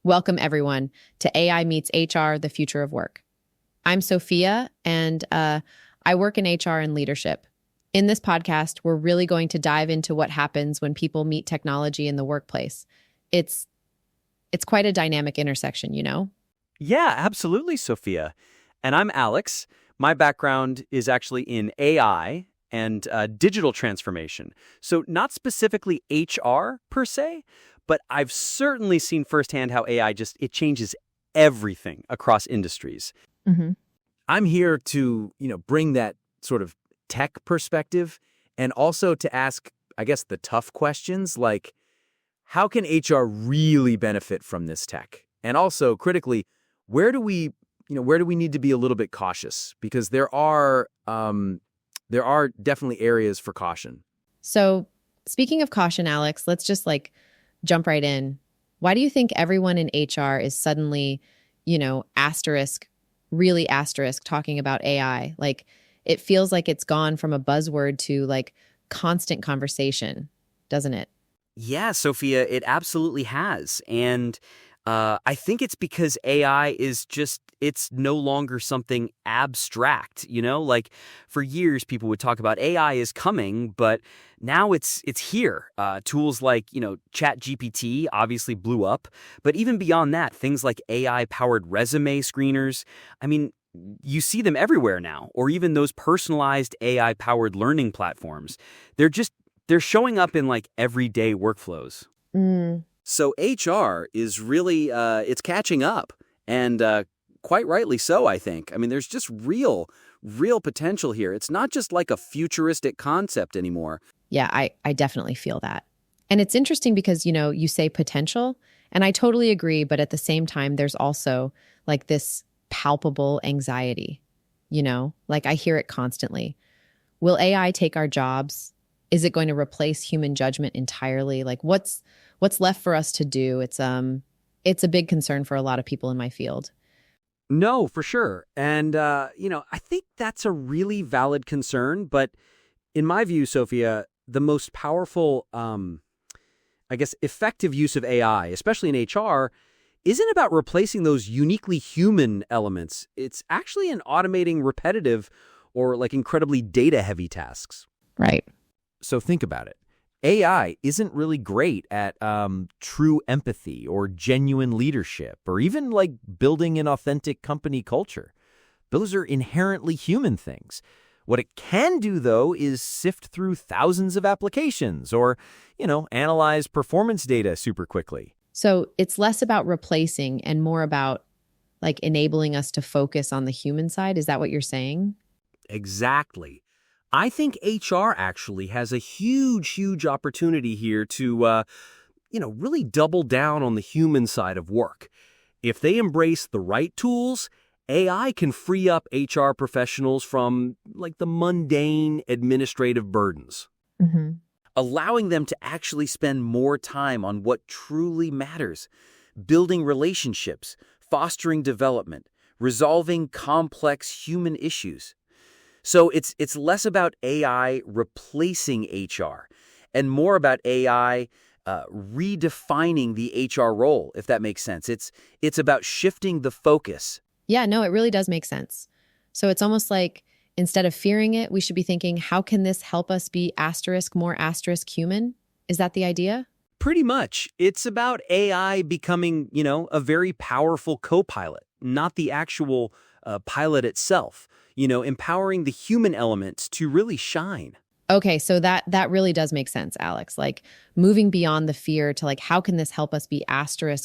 Welcome, everyone, to AI Meets HR, the Future of Work. I'm Sofia, and I work in HR and leadership. In this podcast, we're really going to dive into what happens when people meet technology in the workplace. It's quite a dynamic intersection, you know? Yeah, absolutely, Sophia. And I'm Alex. My background is actually in AI and digital transformation. So not specifically HR per se, but I've certainly seen firsthand how AI it changes everything across industries. Mm-hmm. I'm here to, bring that sort of tech perspective and also to ask, I guess, the tough questions like, how can HR really benefit from this tech? And also, critically, where do we need to be a little bit cautious? Because there are definitely areas for caution. So, speaking of caution, Alex, let's just jump right in. Why do you think everyone in HR is suddenly, really asterisk talking about AI? It feels like it's gone from a buzzword to constant conversation, doesn't it? Yeah, Sophia, it absolutely has. And I think it's because AI it's no longer something abstract, for years people would talk about AI is coming, but now it's here. Tools like, ChatGPT obviously blew up, but even beyond that, things like AI-powered resume screeners, you see them everywhere now, or even those personalized AI-powered learning platforms. They're showing up in everyday workflows. Mm. So HR is really, it's catching up, and quite rightly so, I think. There's just real potential here. It's not just like a futuristic concept anymore. Yeah, I definitely feel that. And it's interesting because, you say potential, and I totally agree, but at the same time, there's also this palpable anxiety, I hear it constantly. Will AI take our jobs? Is it going to replace human judgment entirely? What's left for us to do? It's a big concern for a lot of people in my field. No, for sure. And, I think that's a really valid concern. But in my view, Sophia, the most powerful, effective use of AI, especially in HR, isn't about replacing those uniquely human elements. It's actually in automating repetitive or incredibly data-heavy tasks. Right. So think about it. AI isn't really great at true empathy or genuine leadership or even building an authentic company culture. Those are inherently human things. What it can do, though, is sift through thousands of applications or, analyze performance data super quickly. So it's less about replacing and more about enabling us to focus on the human side. Is that what you're saying? Exactly. I think HR actually has a huge opportunity here to, really double down on the human side of work. If they embrace the right tools, AI can free up HR professionals from, the mundane administrative burdens, Mm-hmm. allowing them to actually spend more time on what truly matters, building relationships, fostering development, resolving complex human issues. So it's less about AI replacing HR and more about AI redefining the HR role, if that makes sense. It's about shifting the focus. Yeah, no, it really does make sense. So it's almost like instead of fearing it, we should be thinking, how can this help us be more human? Is that the idea? Pretty much. It's about AI becoming, a very powerful co-pilot, not the actual pilot itself. Empowering the human elements to really shine. Okay, so that really does make sense, Alex. Moving beyond the fear to how can this help us be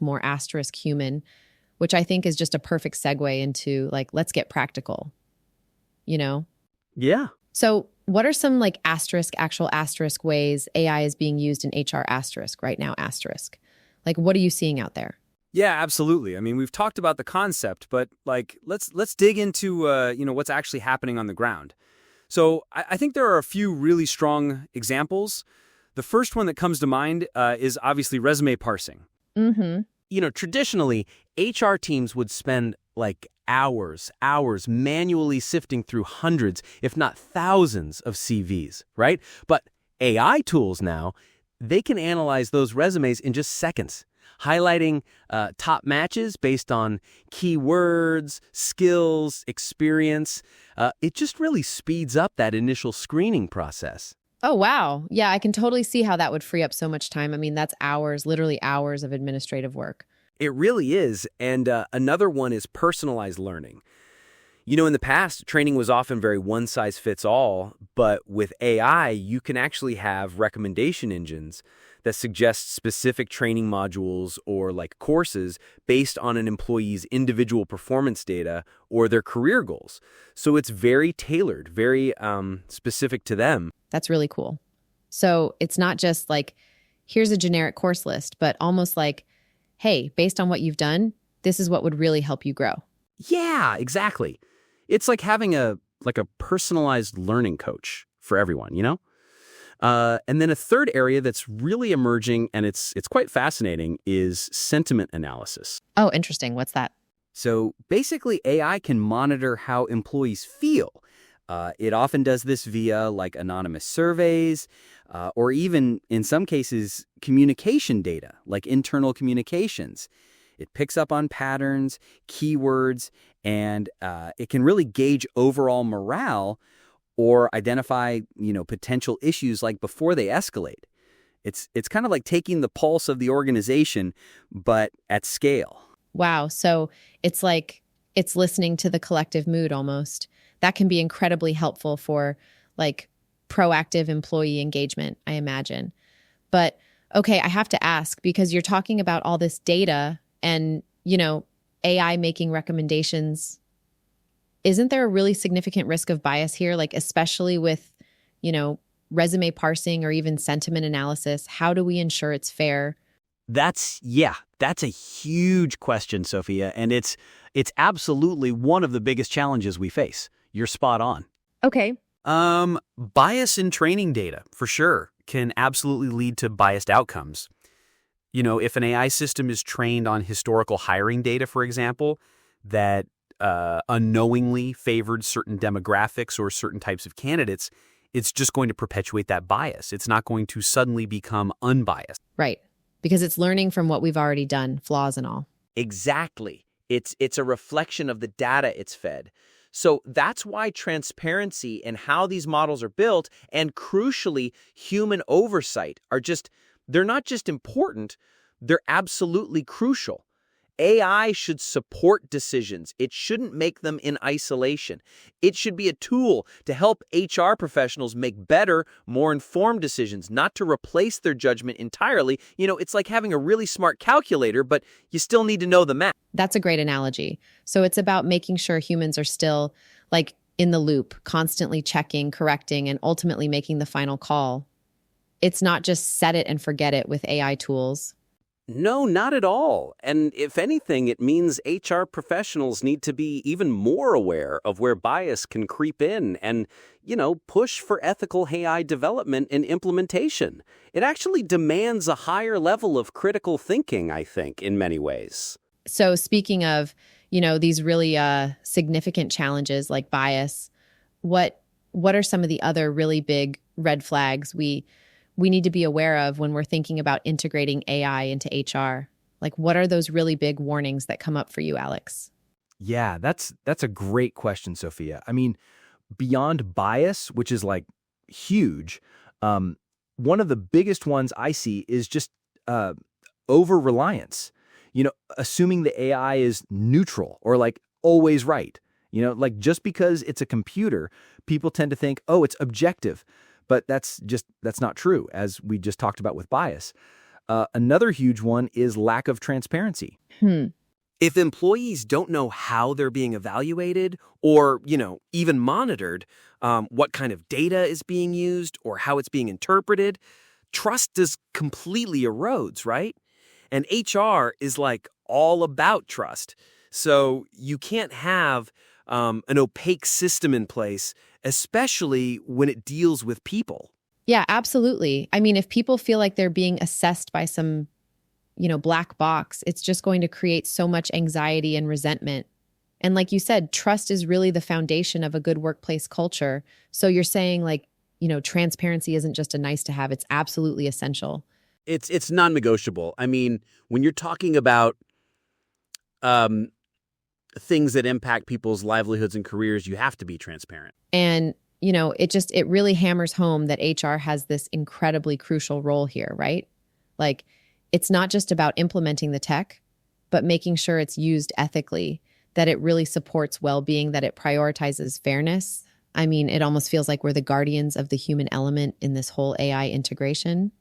more human, which I think is just a perfect segue into let's get practical, Yeah. So what are some actual asterisk ways AI is being used in HR asterisk right now asterisk? What are you seeing out there? Yeah, absolutely. We've talked about the concept, but let's dig into what's actually happening on the ground. So I think there are a few really strong examples. The first one that comes to mind is obviously resume parsing. Mm-hmm. Traditionally, HR teams would spend hours manually sifting through hundreds, if not thousands of CVs, right? But AI tools now, they can analyze those resumes in just seconds. highlighting top matches based on keywords, skills, experience. It just really speeds up that initial screening process. Oh, wow. Yeah, I can totally see how that would free up so much time. I mean, that's hours, literally hours of administrative work. It really is. And another one is personalized learning. In the past, training was often very one-size-fits-all, but with AI, you can actually have recommendation engines that suggest specific training modules or like courses based on an employee's individual performance data or their career goals. So it's very tailored, very specific to them. That's really cool. So it's not just like, here's a generic course list, but almost like, hey, based on what you've done, this is what would really help you grow. Yeah, exactly. It's like having a personalized learning coach for everyone, And then a third area that's really emerging, and it's quite fascinating, is sentiment analysis. Oh, interesting. What's that? So basically, AI can monitor how employees feel. It often does this via like anonymous surveys, or even in some cases, communication data, like internal communications. It picks up on patterns, keywords, and it can really gauge overall morale or identify, potential issues like before they escalate. It's kind of like taking the pulse of the organization, but at scale. Wow. So it's like it's listening to the collective mood almost. That can be incredibly helpful for like proactive employee engagement, I imagine. But okay, I have to ask, because you're talking about all this data and, AI making recommendations. Isn't there a really significant risk of bias here? Like, especially with, resume parsing or even sentiment analysis, how do we ensure it's fair? That's a huge question, Sophia, and it's absolutely one of the biggest challenges we face. You're spot on. Okay. Bias in training data, for sure, can absolutely lead to biased outcomes. If an AI system is trained on historical hiring data, for example, that unknowingly favored certain demographics or certain types of candidates, it's just going to perpetuate that bias. It's not going to suddenly become unbiased. Right. Because it's learning from what we've already done, flaws and all. Exactly. It's a reflection of the data it's fed. So that's why transparency and how these models are built, and crucially, human oversight they're not just important, they're absolutely crucial. AI should support decisions. It shouldn't make them in isolation. It should be a tool to help HR professionals make better, more informed decisions, not to replace their judgment entirely. It's like having a really smart calculator, but you still need to know the math. That's a great analogy. So it's about making sure humans are still like in the loop, constantly checking, correcting, and ultimately making the final call. It's not just set it and forget it with AI tools. No, not at all. And if anything, it means HR professionals need to be even more aware of where bias can creep in and, push for ethical AI development and implementation. It actually demands a higher level of critical thinking, I think, in many ways. So speaking of, these really significant challenges like bias, what are some of the other really big red flags we need to be aware of when we're thinking about integrating AI into HR? Like, what are those really big warnings that come up for you, Alex? Yeah, that's a great question, Sophia. I mean, beyond bias, which is like huge, one of the biggest ones I see is just over-reliance. Assuming the AI is neutral or like always right. Like just because it's a computer, people tend to think, oh, it's objective. But that's not true, as we just talked about with bias. Another huge one is lack of transparency. If employees don't know how they're being evaluated or, even monitored, what kind of data is being used or how it's being interpreted, trust just completely erodes, right? And HR is like all about trust. So you can't have an opaque system in place, especially when it deals with people. Yeah, absolutely. I mean, if people feel like they're being assessed by some, black box, it's just going to create so much anxiety and resentment. And like you said, trust is really the foundation of a good workplace culture. So you're saying like, transparency isn't just a nice to have, it's absolutely essential. It's non-negotiable. I mean, when you're talking about things that impact people's livelihoods and careers, you have to be transparent. And, it really hammers home that HR has this incredibly crucial role here, right? Like, it's not just about implementing the tech, but making sure it's used ethically, that it really supports well-being, that it prioritizes fairness. I mean, it almost feels like we're the guardians of the human element in this whole AI integration.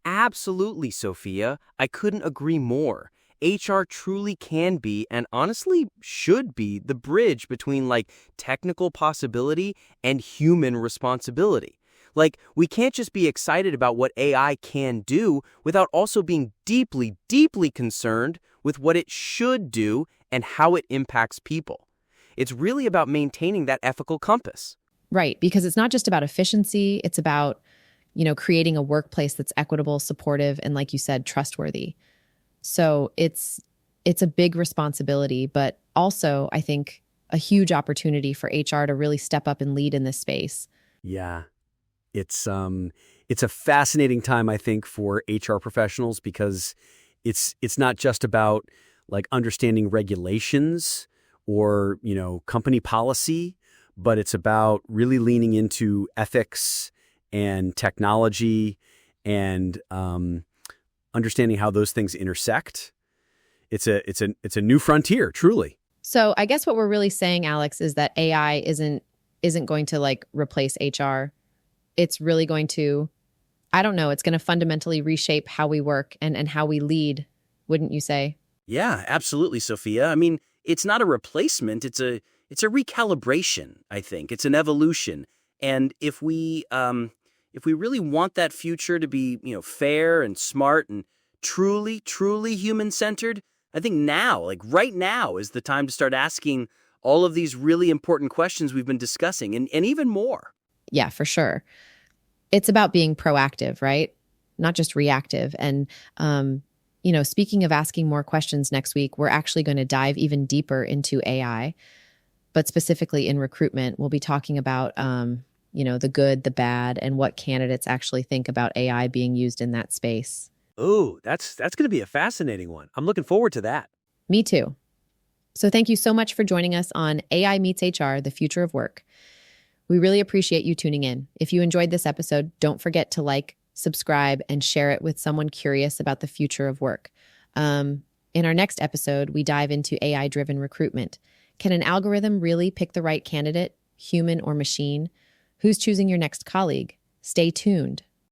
Absolutely, Sophia. I couldn't agree more. HR truly can be, and honestly should be, the bridge between technical possibility and human responsibility. We can't just be excited about what AI can do without also being deeply, deeply concerned with what it should do and how it impacts people. It's really about maintaining that ethical compass. Right, because it's not just about efficiency, it's about, creating a workplace that's equitable, supportive, and like you said, trustworthy. So it's a big responsibility, but also, I think, a huge opportunity for HR to really step up and lead in this space. Yeah. It's a fascinating time, I think, for HR professionals because it's not just about understanding regulations or, company policy, but it's about really leaning into ethics and technology and understanding how those things intersect. It's a new frontier, truly. So I guess what we're really saying, Alex, is that AI isn't going to replace HR. It's really going to, I don't know, it's going to fundamentally reshape how we work and how we lead, wouldn't you say? Yeah, absolutely, Sophia. I mean, it's not a replacement. It's a recalibration, I think. It's an evolution. And if we really want that future to be, fair and smart and truly, truly human-centered, I think now, right now, is the time to start asking all of these really important questions we've been discussing and even more. Yeah, for sure. It's about being proactive, right? Not just reactive. And, speaking of asking more questions next week, we're actually going to dive even deeper into AI, but specifically in recruitment. We'll be talking about, the good, the bad, and what candidates actually think about AI being used in that space. Ooh, that's going to be a fascinating one. I'm looking forward to that. Me too. So thank you so much for joining us on AI Meets HR, the Future of Work. We really appreciate you tuning in. If you enjoyed this episode, don't forget to subscribe, and share it with someone curious about the future of work. In our next episode, we dive into AI-driven recruitment. Can an algorithm really pick the right candidate, human or machine? Who's choosing your next colleague? Stay tuned.